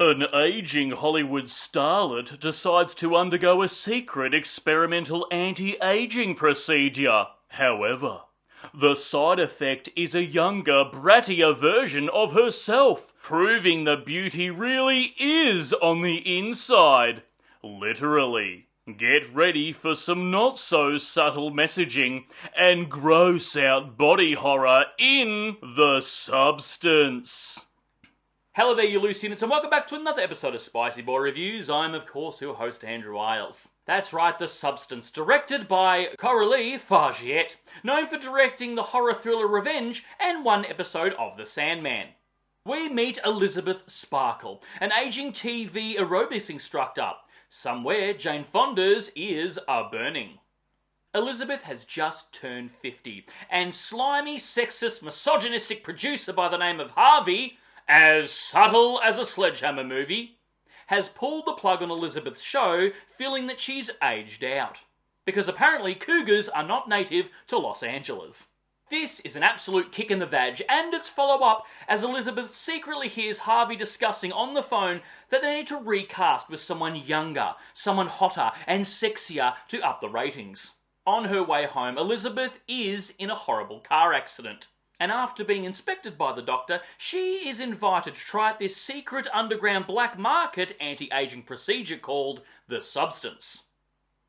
An aging Hollywood starlet decides to undergo a secret experimental anti-aging procedure. However, the side effect is a younger, brattier version of herself, proving the beauty really is on the inside. Literally. Get ready for some not-so-subtle messaging and gross-out body horror in The Substance. Hello there, you loose units, and welcome back to another episode of Spicy Boy Reviews. I'm, of course, your host, Andrew Iles. That's right, The Substance, directed by Coralie Fargiet, known for directing the horror thriller Revenge and one episode of The Sandman. We meet Elizabeth Sparkle, an aging TV aerobics instructor. Somewhere, Jane Fonda's ears are burning. Elizabeth has just turned 50, and slimy, sexist, misogynistic producer by the name of Harvey, as subtle as a sledgehammer movie, has pulled the plug on Elizabeth's show, feeling that she's aged out. Because apparently cougars are not native to Los Angeles. This is an absolute kick in the vag, and its follow-up as Elizabeth secretly hears Harvey discussing on the phone that they need to recast with someone younger, someone hotter and sexier to up the ratings. On her way home, Elizabeth is in a horrible car accident. And after being inspected by the doctor, she is invited to try out this secret underground black market anti-aging procedure called The Substance.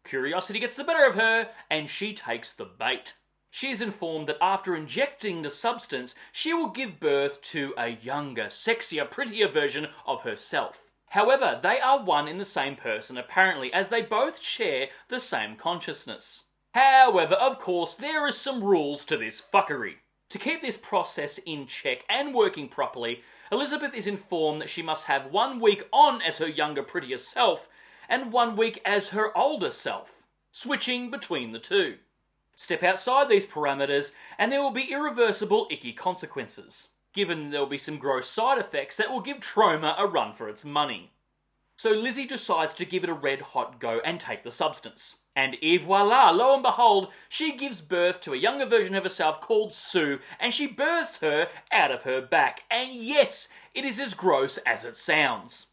Curiosity gets the better of her, and she takes the bait. She is informed that after injecting the substance, she will give birth to a younger, sexier, prettier version of herself. However, they are one in the same person apparently, as they both share the same consciousness. However, of course, there are some rules to this fuckery. To keep this process in check and working properly, Elizabeth is informed that she must have 1 week on as her younger, prettier self, and 1 week as her older self, switching between the two. Step outside these parameters, and there will be irreversible, icky consequences, given there will be some gross side effects that will give trauma a run for its money. So Lizzie decides to give it a red-hot go and take the substance. And voila, lo and behold, she gives birth to a younger version of herself called Sue, and she births her out of her back. And yes, it is as gross as it sounds.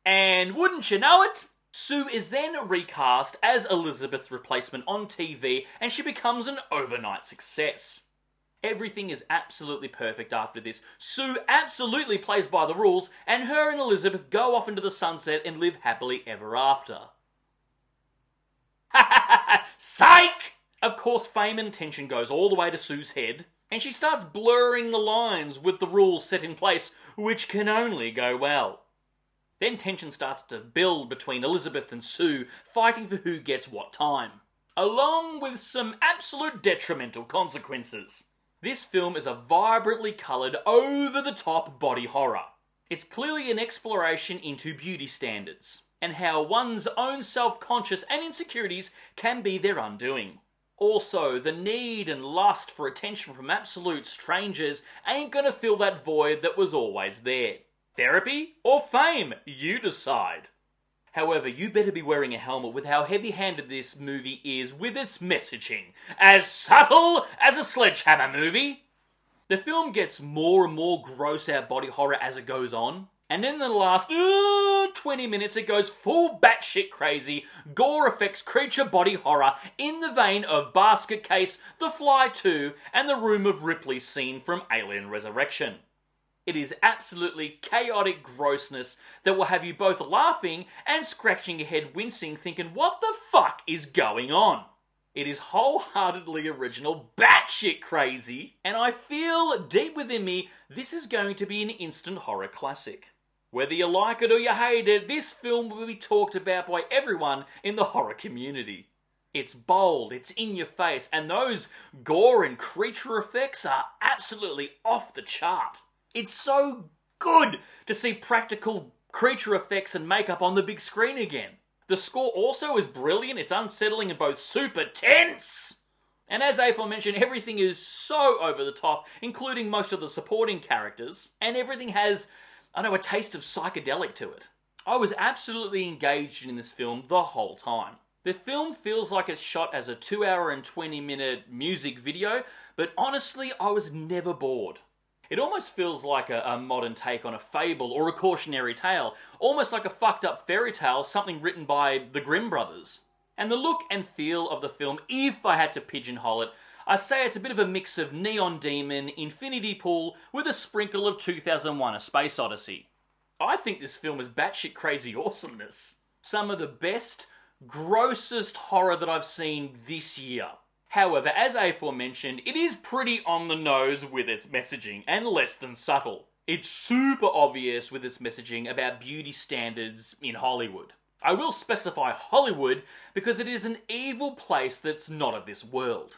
And wouldn't you know it, Sue is then recast as Elizabeth's replacement on TV, and she becomes an overnight success. Everything is absolutely perfect after this. Sue absolutely plays by the rules, and her and Elizabeth go off into the sunset and live happily ever after. Psych! Of course, fame and attention goes all the way to Sue's head, and she starts blurring the lines with the rules set in place, which can only go well. Then tension starts to build between Elizabeth and Sue, fighting for who gets what time, along with some absolute detrimental consequences. This film is a vibrantly coloured, over-the-top body horror. It's clearly an exploration into beauty standards, and how one's own self-conscious and insecurities can be their undoing. Also, the need and lust for attention from absolute strangers ain't gonna fill that void that was always there. Therapy or fame? You decide. However, you better be wearing a helmet with how heavy-handed this movie is with its messaging. As subtle as a sledgehammer movie. The film gets more and more gross-out body horror as it goes on. And then in the last 20 minutes, it goes full batshit crazy, gore effects creature body horror in the vein of Basket Case, The Fly 2, and the Room of Ripley's scene from Alien Resurrection. It is absolutely chaotic grossness that will have you both laughing and scratching your head wincing, thinking, what the fuck is going on? It is wholeheartedly original, batshit crazy, and I feel deep within me this is going to be an instant horror classic. Whether you like it or you hate it, this film will be talked about by everyone in the horror community. It's bold, it's in your face, and those gore and creature effects are absolutely off the chart. It's so good to see practical creature effects and makeup on the big screen again. The score also is brilliant, it's unsettling and both super tense. And as aforementioned, everything is so over the top, including most of the supporting characters, and everything has, a taste of psychedelic to it. I was absolutely engaged in this film the whole time. The film feels like it's shot as a 2 hour and 20 minute music video, but honestly, I was never bored. It almost feels like a modern take on a fable or a cautionary tale, almost like a fucked up fairy tale, something written by the Grimm brothers. And the look and feel of the film, if I had to pigeonhole it, I say it's a bit of a mix of Neon Demon, Infinity Pool, with a sprinkle of 2001: A Space Odyssey. I think this film is batshit crazy awesomeness. Some of the best, grossest horror that I've seen this year. However, as aforementioned, it is pretty on the nose with its messaging, and less than subtle. It's super obvious with its messaging about beauty standards in Hollywood. I will specify Hollywood because it is an evil place that's not of this world.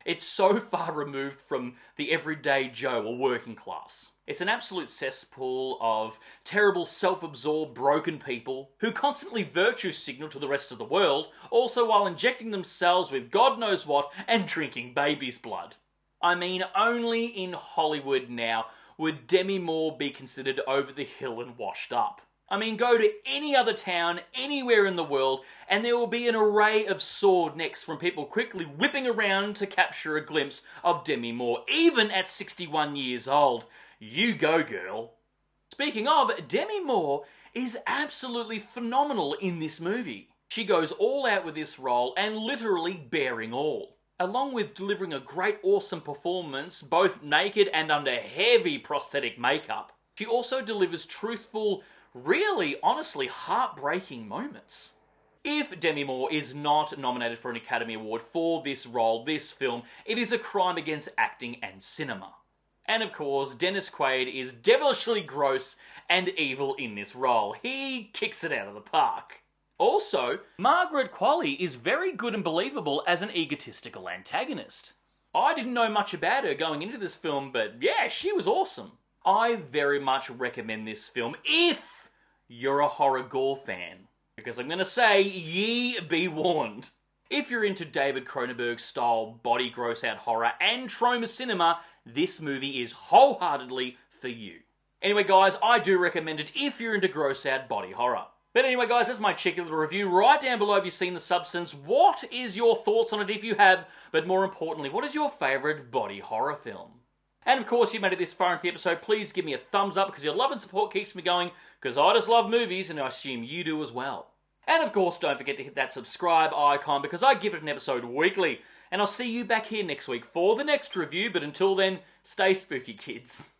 It's so far removed from the everyday Joe or working class. It's an absolute cesspool of terrible, self-absorbed, broken people who constantly virtue signal to the rest of the world, also while injecting themselves with God knows what and drinking baby's blood. I mean, only in Hollywood now would Demi Moore be considered over the hill and washed up. I mean, go to any other town, anywhere in the world, and there will be an array of sword necks from people quickly whipping around to capture a glimpse of Demi Moore, even at 61 years old. You go, girl. Speaking of, Demi Moore is absolutely phenomenal in this movie. She goes all out with this role and literally bearing all. Along with delivering a great, awesome performance, both naked and under heavy prosthetic makeup, she also delivers truthful, really, honestly, heartbreaking moments. If Demi Moore is not nominated for an Academy Award for this role, this film, it is a crime against acting and cinema. And of course, Dennis Quaid is devilishly gross and evil in this role. He kicks it out of the park. Also, Margaret Qualley is very good and believable as an egotistical antagonist. I didn't know much about her going into this film, but yeah, she was awesome. I very much recommend this film if you're a horror gore fan. Because I'm going to say, ye be warned. If you're into David Cronenberg style body gross out horror and trauma cinema, this movie is wholeheartedly for you. Anyway guys, I do recommend it if you're into gross out body horror. But anyway guys, that's my cheeky little review. Write down below if you've seen The Substance. What is your thoughts on it if you have? But more importantly, what is your favourite body horror film? And of course, if you made it this far into the episode, please give me a thumbs up because your love and support keeps me going, because I just love movies and I assume you do as well. And of course, don't forget to hit that subscribe icon because I give it an episode weekly. And I'll see you back here next week for the next review, but until then, stay spooky, kids.